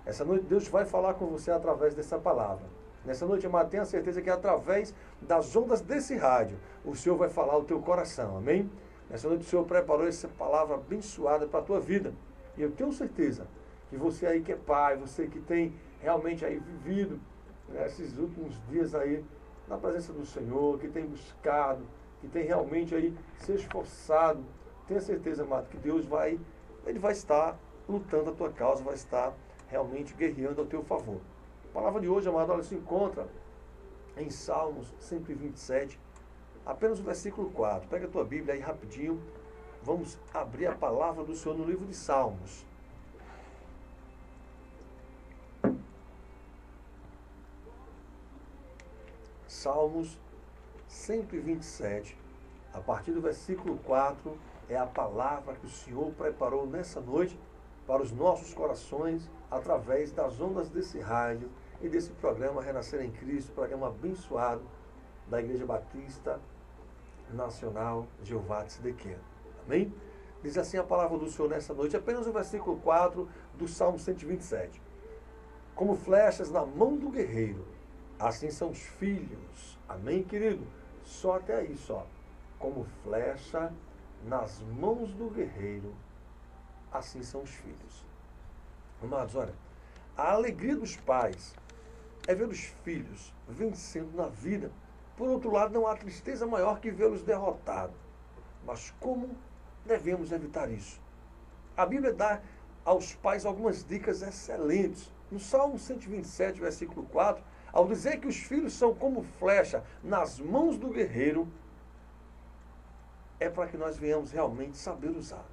Essa noite Deus vai falar com você através dessa palavra. Nessa noite, amado, tenha certeza que através das ondas desse rádio, o Senhor vai falar ao teu coração, amém? Nessa noite o Senhor preparou essa palavra abençoada para a tua vida. E eu tenho certeza que você aí que é pai, você que tem realmente aí vivido, né, esses últimos dias aí na presença do Senhor, que tem buscado, que tem realmente aí se esforçado, tenha certeza, amado, que Deus Ele vai estar lutando a tua causa, vai estar realmente guerreando ao teu favor. A palavra de hoje, amado, ela se encontra em Salmos 127, apenas o versículo 4. Pega a tua Bíblia aí rapidinho, vamos abrir a palavra do Senhor no livro de Salmos. Salmos 127, a partir do versículo 4, é a palavra que o Senhor preparou nessa noite para os nossos corações, através das ondas desse rádio e desse programa Renascer em Cristo, programa abençoado da Igreja Batista Nacional Jeová Tzedequiah. Amém? Diz assim a palavra do Senhor nessa noite, apenas o versículo 4 do Salmo 127. Como flechas na mão do guerreiro, assim são os filhos. Amém, querido? Só até aí, só. Como flecha nas mãos do guerreiro, assim são os filhos. Amados, olha, a alegria dos pais é ver os filhos vencendo na vida. Por outro lado, não há tristeza maior que vê-los derrotados. Mas como devemos evitar isso? A Bíblia dá aos pais algumas dicas excelentes. No Salmo 127, versículo 4, ao dizer que os filhos são como flecha nas mãos do guerreiro, é para que nós venhamos realmente saber usar.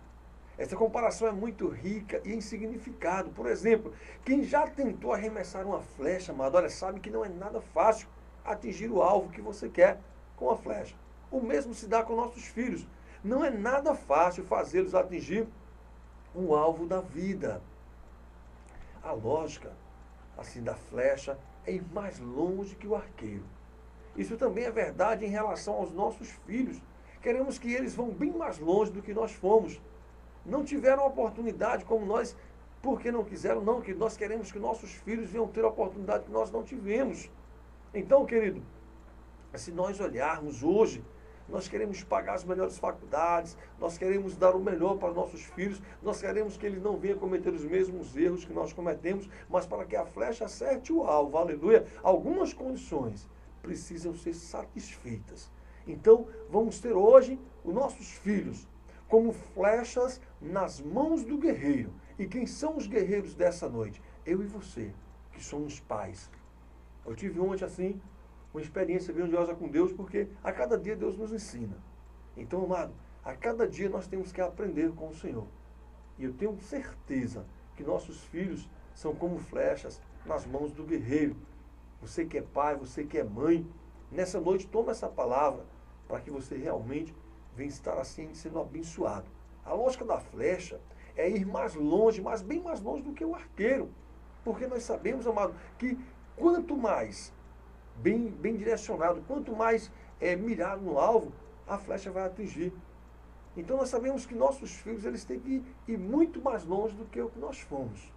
Essa comparação é muito rica e em significado. Por exemplo, quem já tentou arremessar uma flecha, amado, olha, sabe que não é nada fácil atingir o alvo que você quer com a flecha. O mesmo se dá com nossos filhos. Não é nada fácil fazê-los atingir um alvo da vida. A lógica, assim, da flecha é ir mais longe que o arqueiro. Isso também é verdade em relação aos nossos filhos. Queremos que eles vão bem mais longe do que nós fomos. Não tiveram oportunidade como nós, porque não quiseram, não, que nós queremos que nossos filhos venham ter a oportunidade que nós não tivemos. Então, querido, se nós olharmos hoje, nós queremos pagar as melhores faculdades, nós queremos dar o melhor para os nossos filhos, nós queremos que eles não venham cometer os mesmos erros que nós cometemos, mas para que a flecha acerte o alvo, aleluia, algumas condições precisam ser satisfeitas. Então, vamos ter hoje os nossos filhos como flechas nas mãos do guerreiro. E quem são os guerreiros dessa noite? Eu e você, que somos pais. Eu tive ontem, assim, uma experiência grandiosa com Deus, porque a cada dia Deus nos ensina. Então, amado, a cada dia nós temos que aprender com o Senhor. E eu tenho certeza que nossos filhos são como flechas nas mãos do guerreiro. Você que é pai, você que é mãe, nessa noite toma essa palavra para que você realmente venha estar assim sendo abençoado. A lógica da flecha é ir mais longe, mas bem mais longe do que o arqueiro. Porque nós sabemos, amado, que quanto mais bem direcionado, quanto mais mirado no alvo, a flecha vai atingir. Então nós sabemos que nossos filhos eles têm que ir muito mais longe do que o que nós fomos.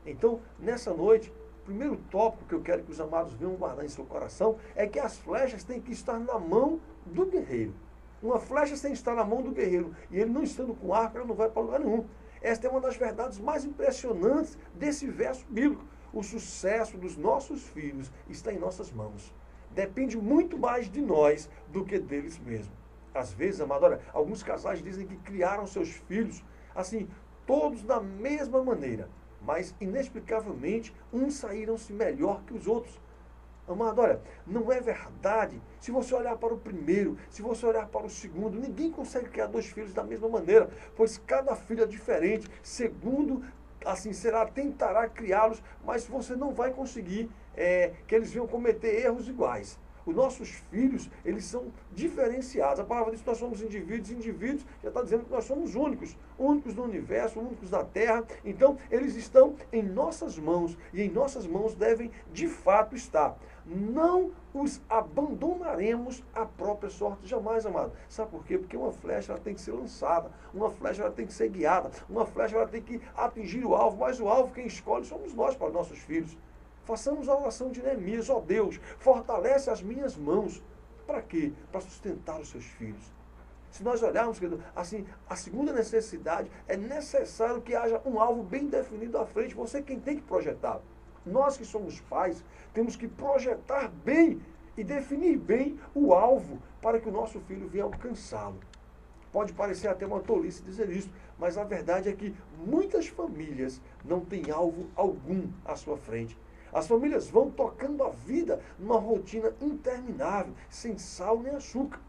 Então, nessa noite, o primeiro tópico que eu quero que os amados venham guardar em seu coração é que as flechas têm que estar na mão do guerreiro. Uma flecha sem estar na mão do guerreiro e ele não estando com arco, ela não vai para lugar nenhum. Esta é uma das verdades mais impressionantes desse verso bíblico. O sucesso dos nossos filhos está em nossas mãos. Depende muito mais de nós do que deles mesmos. Às vezes, amado, olha, alguns casais dizem que criaram seus filhos, assim, todos da mesma maneira. Mas, inexplicavelmente, uns saíram-se melhor que os outros. Amado, olha, não é verdade. Se você olhar para o primeiro, se você olhar para o segundo, ninguém consegue criar dois filhos da mesma maneira, pois cada filho é diferente. Segundo, assim será, tentará criá-los, mas você não vai conseguir que eles venham cometer erros iguais. Os nossos filhos, eles são diferenciados. A palavra diz que nós somos indivíduos já está dizendo que nós somos únicos. Únicos no universo, únicos na terra. Então, eles estão em nossas mãos. E em nossas mãos devem, de fato, estar. Não os abandonaremos à própria sorte. Jamais, amado. Sabe por quê? Porque uma flecha ela tem que ser lançada. Uma flecha ela tem que ser guiada. Uma flecha ela tem que atingir o alvo. Mas o alvo quem escolhe somos nós para os nossos filhos. Façamos a oração de Neemias. Ó Deus, fortalece as minhas mãos. Para quê? Para sustentar os seus filhos. Se nós olharmos, querido, assim, a segunda necessidade é necessário que haja um alvo bem definido à frente. Você quem tem que projetar. Nós que somos pais, temos que projetar bem e definir bem o alvo para que o nosso filho venha alcançá-lo. Pode parecer até uma tolice dizer isso, mas a verdade é que muitas famílias não têm alvo algum à sua frente. As famílias vão tocando a vida numa rotina interminável, sem sal nem açúcar.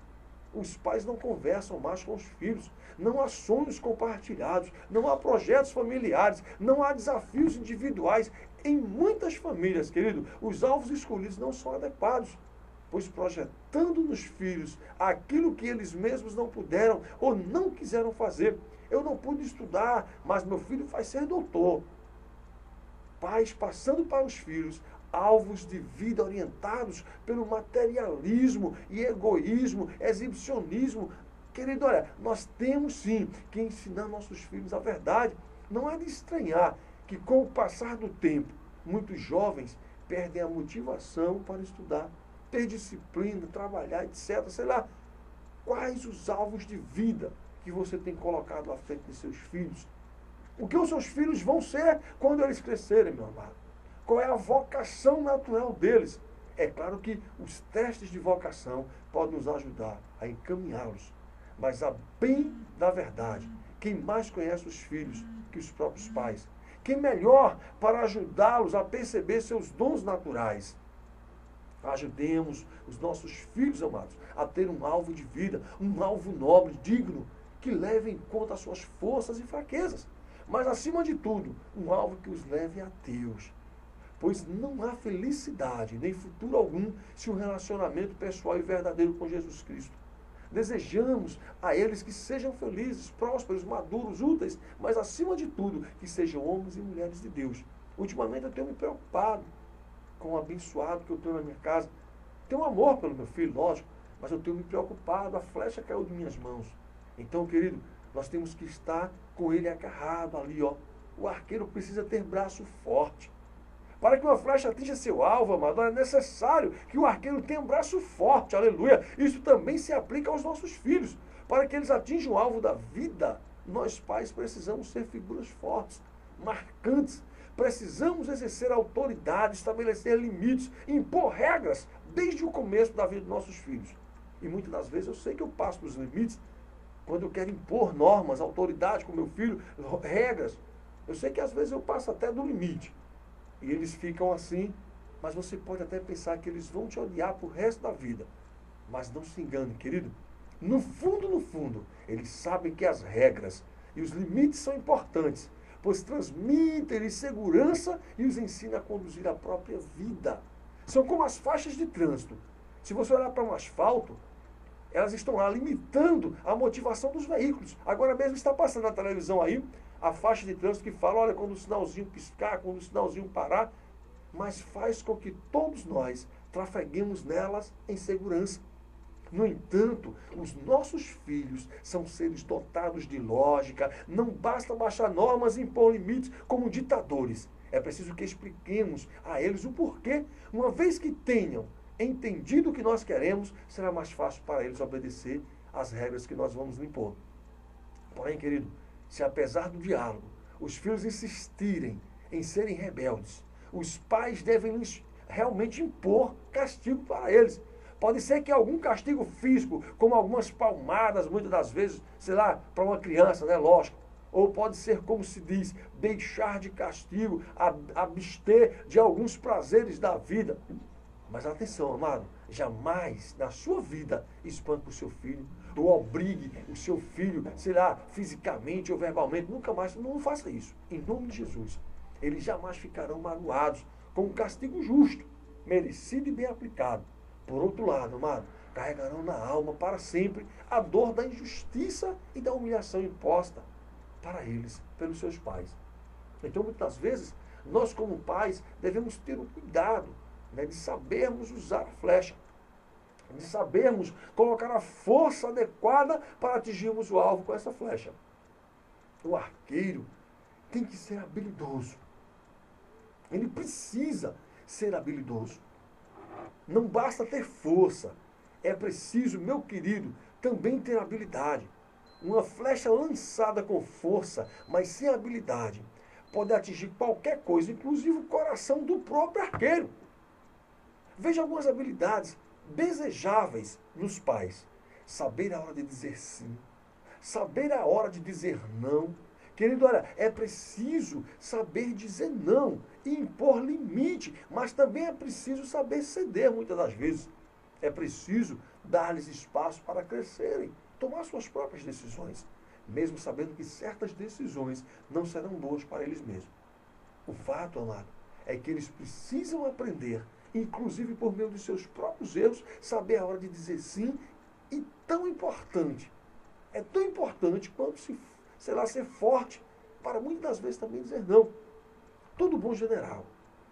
Os pais não conversam mais com os filhos, não há sonhos compartilhados, não há projetos familiares, não há desafios individuais. Em muitas famílias, querido, os alvos escolhidos não são adequados, pois projetando nos filhos aquilo que eles mesmos não puderam ou não quiseram fazer. Eu não pude estudar, mas meu filho vai ser doutor. Pais passando para os filhos alvos de vida orientados pelo materialismo e egoísmo, exibicionismo. Querido, olha, nós temos sim que ensinar nossos filhos a verdade. Não é de estranhar que com o passar do tempo, muitos jovens perdem a motivação para estudar, ter disciplina, trabalhar, etc. Sei lá, quais os alvos de vida que você tem colocado à frente de seus filhos? O que os seus filhos vão ser quando eles crescerem, meu amado? Qual é a vocação natural deles? É claro que os testes de vocação podem nos ajudar a encaminhá-los. Mas a bem da verdade, quem mais conhece os filhos que os próprios pais? Quem melhor para ajudá-los a perceber seus dons naturais? Ajudemos os nossos filhos, amados, a ter um alvo de vida, um alvo nobre, digno, que leve em conta as suas forças e fraquezas. Mas, acima de tudo, um alvo que os leve a Deus. Pois não há felicidade, nem futuro algum, se um relacionamento pessoal e verdadeiro com Jesus Cristo. Desejamos a eles que sejam felizes, prósperos, maduros, úteis, mas, acima de tudo, que sejam homens e mulheres de Deus. Ultimamente eu tenho me preocupado com o abençoado que eu tenho na minha casa. Tenho amor pelo meu filho, lógico, mas eu tenho me preocupado, a flecha caiu de minhas mãos. Então, querido, nós temos que estar com ele agarrado ali, ó. O arqueiro precisa ter braço forte. Para que uma flecha atinja seu alvo, amado, é necessário que o arqueiro tenha um braço forte, aleluia. Isso também se aplica aos nossos filhos. Para que eles atinjam o alvo da vida, nós pais precisamos ser figuras fortes, marcantes. Precisamos exercer autoridade, estabelecer limites, impor regras desde o começo da vida dos nossos filhos. E muitas das vezes eu sei que eu passo dos limites, quando eu quero impor normas, autoridade com meu filho, regras. Eu sei que às vezes eu passo até do limite. E eles ficam assim, mas você pode até pensar que eles vão te odiar pro resto da vida. Mas não se engane, querido. No fundo, eles sabem que as regras e os limites são importantes, pois transmitem-lhes segurança e os ensinam a conduzir a própria vida. São como as faixas de trânsito. Se você olhar para um asfalto, elas estão lá limitando a motivação dos veículos. Agora mesmo está passando na televisão aí a faixa de trânsito que fala, olha, quando o sinalzinho piscar, quando o sinalzinho parar, mas faz com que todos nós trafeguemos nelas em segurança. No entanto, os nossos filhos são seres dotados de lógica, não basta baixar normas e impor limites como ditadores. É preciso que expliquemos a eles o porquê. Uma vez que tenham entendido o que nós queremos, será mais fácil para eles obedecer às regras que nós vamos impor. Porém, querido, se apesar do diálogo, os filhos insistirem em serem rebeldes, os pais devem realmente impor castigo para eles. Pode ser que algum castigo físico, como algumas palmadas, muitas das vezes, sei lá, para uma criança, né, lógico. Ou pode ser, como se diz, deixar de castigo, abster de alguns prazeres da vida. Mas atenção, amado, jamais na sua vida espante o seu filho, ou obrigue o seu filho, sei lá, fisicamente ou verbalmente, nunca mais, não faça isso, em nome de Jesus. Eles jamais ficarão magoados com um castigo justo, merecido e bem aplicado. Por outro lado, amado, carregarão na alma para sempre a dor da injustiça e da humilhação imposta para eles, pelos seus pais. Então, muitas vezes, nós como pais devemos ter o cuidado, né, de sabermos usar a flecha, de sabermos colocar a força adequada para atingirmos o alvo com essa flecha. O arqueiro tem que ser habilidoso. Ele precisa ser habilidoso. Não basta ter força. É preciso, meu querido, também ter habilidade. Uma flecha lançada com força, mas sem habilidade, pode atingir qualquer coisa, inclusive o coração do próprio arqueiro. Veja algumas habilidades desejáveis nos pais. Saber a hora de dizer sim. Saber a hora de dizer não. Querido, olha, é preciso saber dizer não e impor limite, mas também é preciso saber ceder muitas das vezes. É preciso dar-lhes espaço para crescerem, tomar suas próprias decisões, mesmo sabendo que certas decisões não serão boas para eles mesmos. O fato, amado, é que eles precisam aprender, inclusive por meio de seus próprios erros, saber a hora de dizer sim, e tão importante, é tão importante quanto ser forte, para muitas das vezes também dizer não. Todo bom general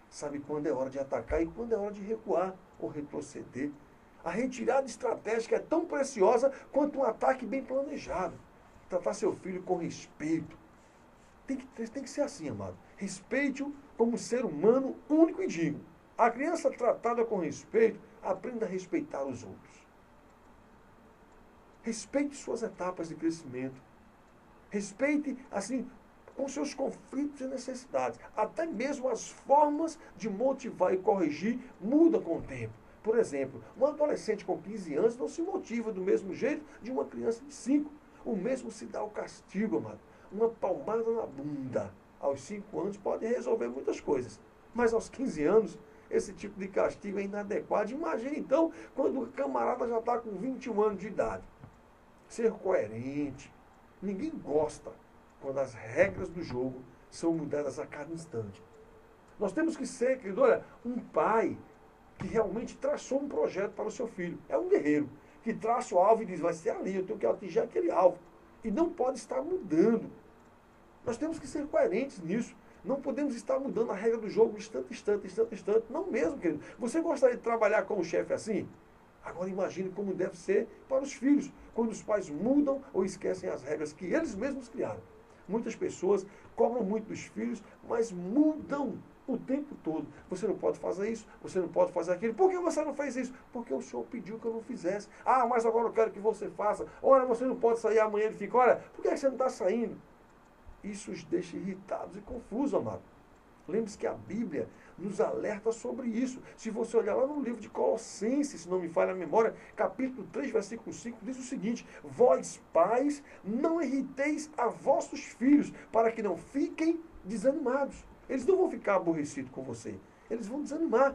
sabe quando é hora de atacar e quando é hora de recuar ou retroceder. A retirada estratégica é tão preciosa quanto um ataque bem planejado. Tratar seu filho com respeito. Tem que ser assim, amado. Respeite-o como ser humano único e digno. A criança tratada com respeito aprende a respeitar os outros. Respeite suas etapas de crescimento. Respeite, assim, com seus conflitos e necessidades. Até mesmo as formas de motivar e corrigir mudam com o tempo. Por exemplo, um adolescente com 15 anos não se motiva do mesmo jeito de uma criança de 5. O mesmo se dá ao castigo, amado. Uma palmada na bunda aos 5 anos pode resolver muitas coisas. Mas aos 15 anos, esse tipo de castigo é inadequado. Imagine então quando o camarada já está com 21 anos de idade. Ser coerente. Ninguém gosta quando as regras do jogo são mudadas a cada instante. Nós temos que ser, querido, olha, um pai que realmente traçou um projeto para o seu filho. É um guerreiro que traça o alvo e diz, vai ser ali, eu tenho que atingir aquele alvo. E não pode estar mudando. Nós temos que ser coerentes nisso. Não podemos estar mudando a regra do jogo instante. Não mesmo, querido. Você gostaria de trabalhar com um chefe assim? Agora imagine como deve ser para os filhos, quando os pais mudam ou esquecem as regras que eles mesmos criaram. Muitas pessoas cobram muito dos filhos, mas mudam o tempo todo. Você não pode fazer isso, você não pode fazer aquilo. Por que você não fez isso? Porque o Senhor pediu que eu não fizesse. Ah, mas agora eu quero que você faça. Olha, você não pode sair amanhã. Ele fica, olha, por que você não está saindo? Isso os deixa irritados e confusos, amado. Lembre-se que a Bíblia nos alerta sobre isso. Se você olhar lá no livro de Colossenses, se não me falha a memória, capítulo 3, versículo 5, diz o seguinte: vós, pais, não irriteis a vossos filhos, para que não fiquem desanimados. Eles não vão ficar aborrecidos com você. Eles vão desanimar.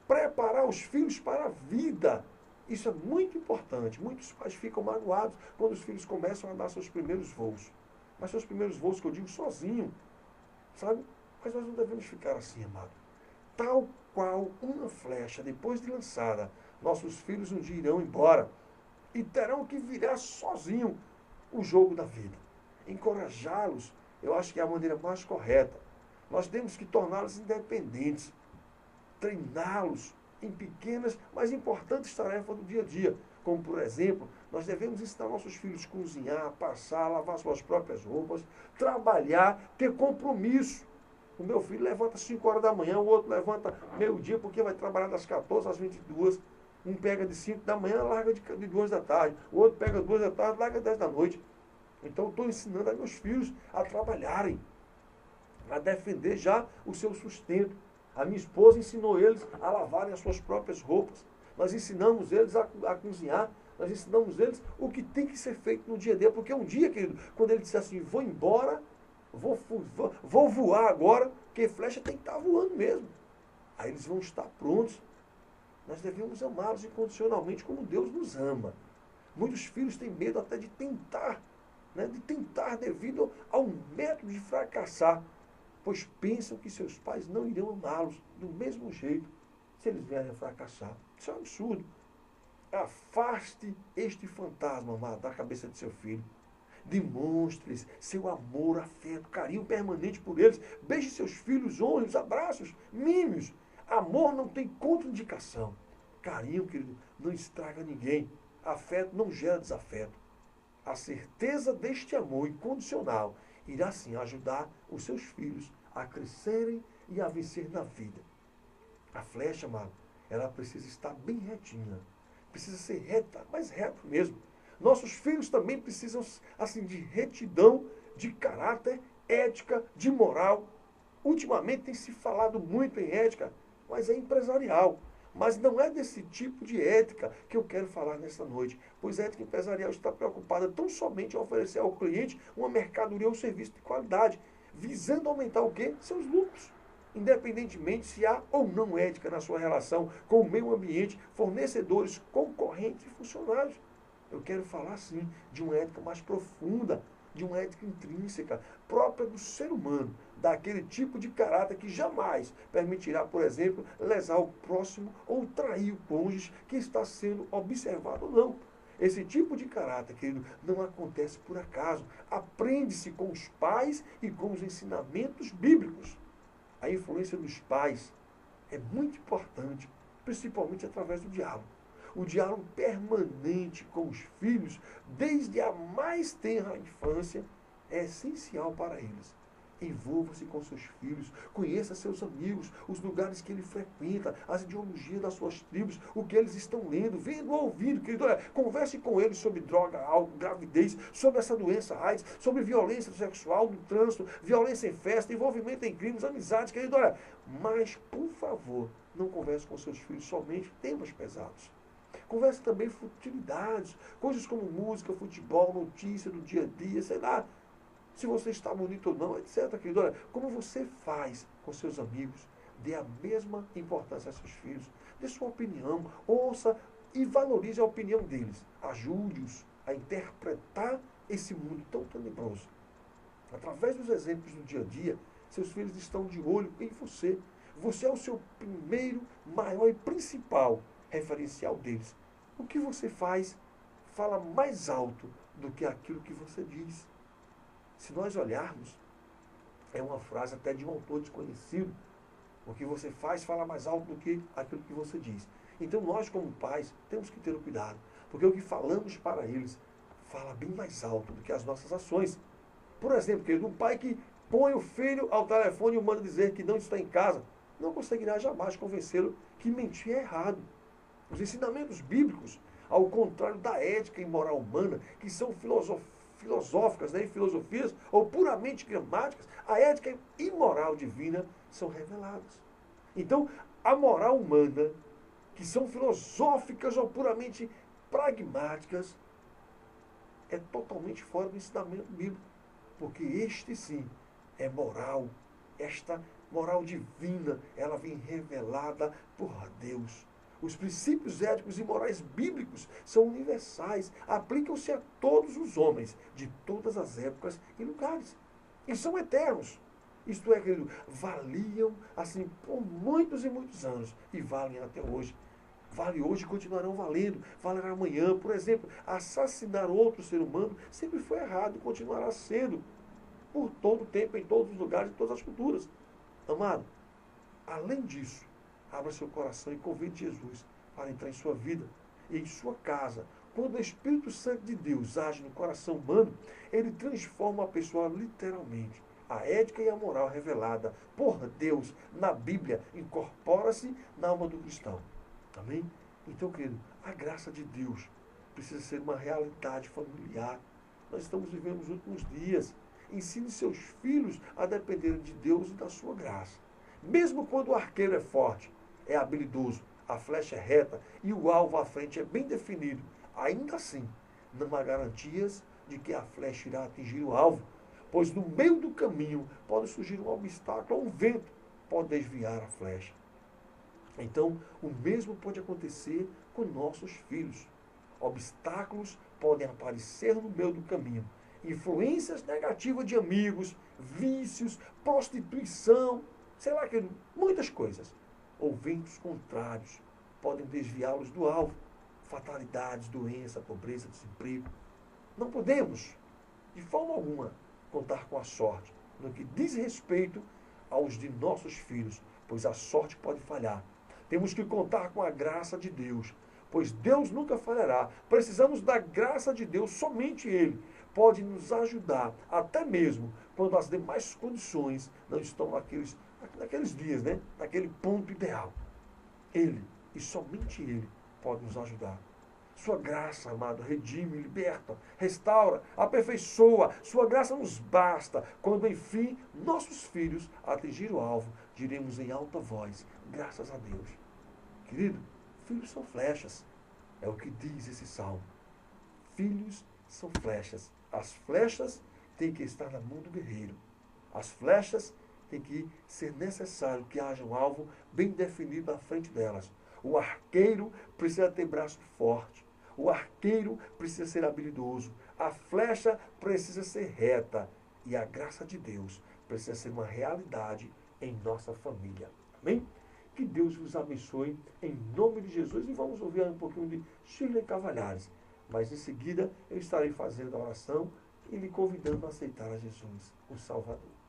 Preparar os filhos para a vida. Isso é muito importante. Muitos pais ficam magoados quando os filhos começam a dar seus primeiros voos. Mas seus primeiros voos, que eu digo, sozinho. Sabe? Mas nós não devemos ficar assim, amado. Tal qual uma flecha, depois de lançada, nossos filhos um dia irão embora e terão que virar sozinho o jogo da vida. Encorajá-los, eu acho que é a maneira mais correta. Nós temos que torná-los independentes, treiná-los em pequenas, mas importantes tarefas do dia a dia. Como, por exemplo, nós devemos ensinar nossos filhos a cozinhar, passar, lavar suas próprias roupas, trabalhar, ter compromisso. O meu filho levanta às 5 horas da manhã, o outro levanta meio-dia porque vai trabalhar das 14 às 22. Um pega de 5 da manhã, larga de 2 da tarde. O outro pega 2 da tarde, larga 10 da noite. Então eu estou ensinando a meus filhos a trabalharem, a defender já o seu sustento. A minha esposa ensinou eles a lavarem as suas próprias roupas. Nós ensinamos eles a cozinhar. Nós ensinamos eles o que tem que ser feito no dia a dia. Porque um dia, querido, quando ele disser assim, vou embora, vou voar agora, porque flecha tem que estar voando mesmo. Aí eles vão estar prontos. Nós devemos amá-los incondicionalmente como Deus nos ama. Muitos filhos têm medo até de tentar, né, devido ao medo de fracassar, pois pensam que seus pais não irão amá-los do mesmo jeito. se eles vierem a fracassar. Isso é um absurdo. Afaste este fantasma, amado, da cabeça de seu filho. Demonstre-lhes seu amor, afeto, carinho permanente por eles. Beije seus filhos, honre-os, abraços, mime-os. Amor não tem contraindicação. Carinho, querido, não estraga ninguém. Afeto não gera desafeto. A certeza deste amor incondicional irá sim ajudar os seus filhos a crescerem e a vencer na vida. A flecha, amado, ela precisa estar bem retinha. Precisa ser reta, mas reto mesmo. Nossos filhos também precisam, assim, de retidão, de caráter, ética, de moral. Ultimamente tem se falado muito em ética, mas é empresarial. Mas não é desse tipo de ética que eu quero falar nesta noite, pois a ética empresarial está preocupada tão somente em oferecer ao cliente uma mercadoria ou serviço de qualidade, visando aumentar o quê? Seus lucros. Independentemente se há ou não ética na sua relação com o meio ambiente, fornecedores, concorrentes e funcionários. Eu quero falar, sim, de uma ética mais profunda, de uma ética intrínseca, própria do ser humano, daquele tipo de caráter que jamais permitirá, por exemplo, lesar o próximo ou trair o cônjuge que está sendo observado ou não. Esse tipo de caráter, querido, não acontece por acaso. Aprende-se com os pais e com os ensinamentos bíblicos. A influência dos pais é muito importante, principalmente através do diálogo. O diálogo permanente com os filhos, desde a mais tenra infância, é essencial para eles. Envolva-se com seus filhos, conheça seus amigos, os lugares que ele frequenta, as ideologias das suas tribos, o que eles estão lendo, vendo ou ouvindo. Querido, converse com eles sobre droga, álcool, gravidez, sobre essa doença AIDS, sobre violência sexual no trânsito, violência em festa, envolvimento em crimes, amizades. Querido, mas, por favor, não converse com seus filhos somente temas pesados. Converse também futilidades, coisas como música, futebol, notícia do dia a dia, sei lá, se você está bonito ou não, etc. Querido, como você faz com seus amigos, dê a mesma importância a seus filhos, dê sua opinião, ouça e valorize a opinião deles. Ajude-os a interpretar esse mundo tão tenebroso. Através dos exemplos do dia a dia, seus filhos estão de olho em você. Você é o seu primeiro, maior e principal referencial deles. O que você faz fala mais alto do que aquilo que você diz. Se nós olharmos, é uma frase até de um autor desconhecido. O que você faz fala mais alto do que aquilo que você diz. Então nós, como pais, temos que ter o cuidado, porque o que falamos para eles fala bem mais alto do que as nossas ações. Por exemplo, querido, um pai que põe o filho ao telefone e o manda dizer que não está em casa, não conseguirá jamais convencê-lo que mentir é errado. Os ensinamentos bíblicos, ao contrário da ética e moral humana, que são filosóficas, né, e filosofias, ou puramente gramáticas, a ética e moral divina são reveladas. Então, a moral humana, que são filosóficas ou puramente pragmáticas, é totalmente fora do ensinamento bíblico. Porque este sim é moral. Esta moral divina, ela vem revelada por Deus. Os princípios éticos e morais bíblicos são universais, aplicam-se a todos os homens, de todas as épocas e lugares. E são eternos. Isto é, querido, valiam assim por muitos e muitos anos e valem até hoje. Vale hoje e continuarão valendo, valerá amanhã. Por exemplo, assassinar outro ser humano sempre foi errado e continuará sendo por todo o tempo, em todos os lugares, em todas as culturas. Amado, além disso, abra seu coração e convide Jesus para entrar em sua vida e em sua casa. Quando o Espírito Santo de Deus age no coração humano, ele transforma a pessoa literalmente. A ética e a moral revelada por Deus na Bíblia incorpora-se na alma do cristão. Amém? Então, querido, a graça de Deus precisa ser uma realidade familiar. Nós estamos vivendo os últimos dias. Ensine seus filhos a dependerem de Deus e da sua graça. Mesmo quando o arqueiro é forte, é habilidoso, a flecha é reta e o alvo à frente é bem definido, ainda assim, não há garantias de que a flecha irá atingir o alvo, pois no meio do caminho pode surgir um obstáculo ou um vento pode desviar a flecha. Então, o mesmo pode acontecer com nossos filhos. Obstáculos podem aparecer no meio do caminho. Influências negativas de amigos, vícios, prostituição, sei lá, muitas coisas. ou ventos contrários podem desviá-los do alvo. Fatalidades, doença, pobreza, desemprego. Não podemos, de forma alguma, contar com a sorte no que diz respeito aos de nossos filhos, pois a sorte pode falhar. Temos que contar com a graça de Deus, pois Deus nunca falhará. Precisamos da graça de Deus, somente Ele pode nos ajudar, até mesmo quando as demais condições não estão naqueles dias, né? Naquele ponto ideal. Ele, e somente Ele, pode nos ajudar. Sua graça, amado, redime, liberta, restaura, aperfeiçoa. Sua graça nos basta. Quando, enfim, nossos filhos atingirem o alvo, diremos em alta voz, graças a Deus. Querido, filhos são flechas. É o que diz esse salmo. Filhos são flechas. As flechas têm que estar na mão do guerreiro. As flechas têm que ser necessário que haja um alvo bem definido à frente delas. O arqueiro precisa ter braço forte. O arqueiro precisa ser habilidoso. A flecha precisa ser reta. E a graça de Deus precisa ser uma realidade em nossa família. Amém? Que Deus vos abençoe em nome de Jesus. E vamos ouvir um pouquinho de Shirley Cavalhares. Mas em seguida eu estarei fazendo a oração e lhe convidando a aceitar a Jesus, o Salvador.